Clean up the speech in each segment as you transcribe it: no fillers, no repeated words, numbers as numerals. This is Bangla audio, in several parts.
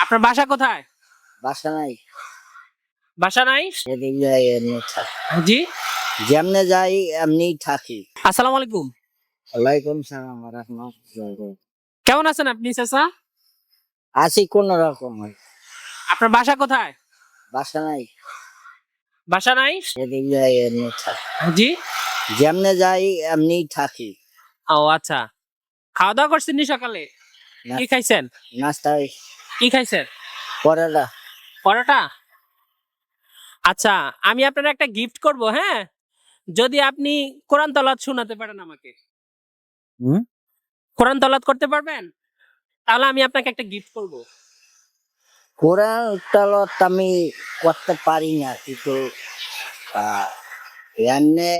আপনার বাসা কোথায়? বাসা নাই, বাসা নাই? যেদিন যাই এমনি থাকি, জি। যেমনে যাই এমনি থাকি। আসসালামু আলাইকুম। ওয়ালাইকুম সালাম ওয়া রাহমাতুল্লাহ। কেমন আছেন আপনি চাচা? আছি কোন রকম, আপনার বাসা কোথায়? বাসা নাই, বাসা নাই? যেদিন যাই এমনি থাকি, জি। যেমনে যাই এমনি থাকি। ও আচ্ছা। খাওয়া দাওয়া করছেন নি সকালে? কি খাইছেন? নাস্তায় কি খাইছেন? পরেলা। পরোটা। আচ্ছা, আমি আপনার একটা গিফট করব, হ্যাঁ? যদি আপনি কোরআন তেলাওয়াত শোনাতে পারেন আমাকে। হুম, কোরআন তেলাওয়াত করতে পারবেন? তাহলে আমি আপনাকে একটা গিফট করব। কোরআন তেলাওয়াত আমি করতে পারি না, কিন্তু এমনি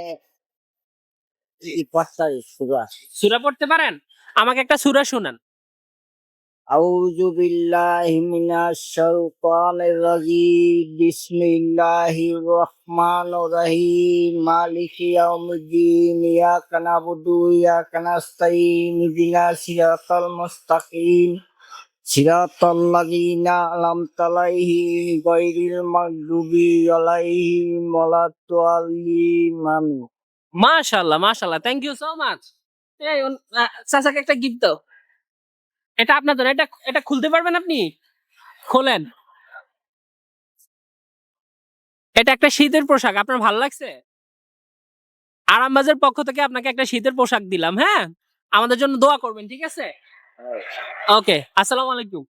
পড়তে শুরু আছে। সূরা পড়তে পারেন? আমাকে একটা সূরা শোনান। আউযু বিল্লাহি মিনাশ শাইতানির রাজিম। বিসমিল্লাহির রহমানির রহিম। মালিকি ইয়াউমিদ্দিন। ইয়াকা না'বুদু ওয়া ইয়াকা নাস্তাইন। ইহদিনাস সিরাতাল মুস্তাকিম। সিরাতাল লাযিনা আন'আমতা আলাইহিম গায়রিল মাগদুবি আলাইহিম ওয়ালাদ-দাল্লিন। আমিন। মাশাআল্লাহ, মাশাআল্লাহ। Thank you so much. এই চাচাকে একটা গিফট দাও। এটা আপনার জন্য। এটা এটা খুলতে পারবেন আপনি? খোলেন। এটা একটা শীতের পোশাক। আপনার ভালো লাগছে? আরামবাগের পক্ষ থেকে আপনাকে একটা শীতের পোশাক দিলাম, হ্যাঁ? আমাদের জন্য দোয়া করবেন, ঠিক আছে? ওকে। আসসালামু আলাইকুম।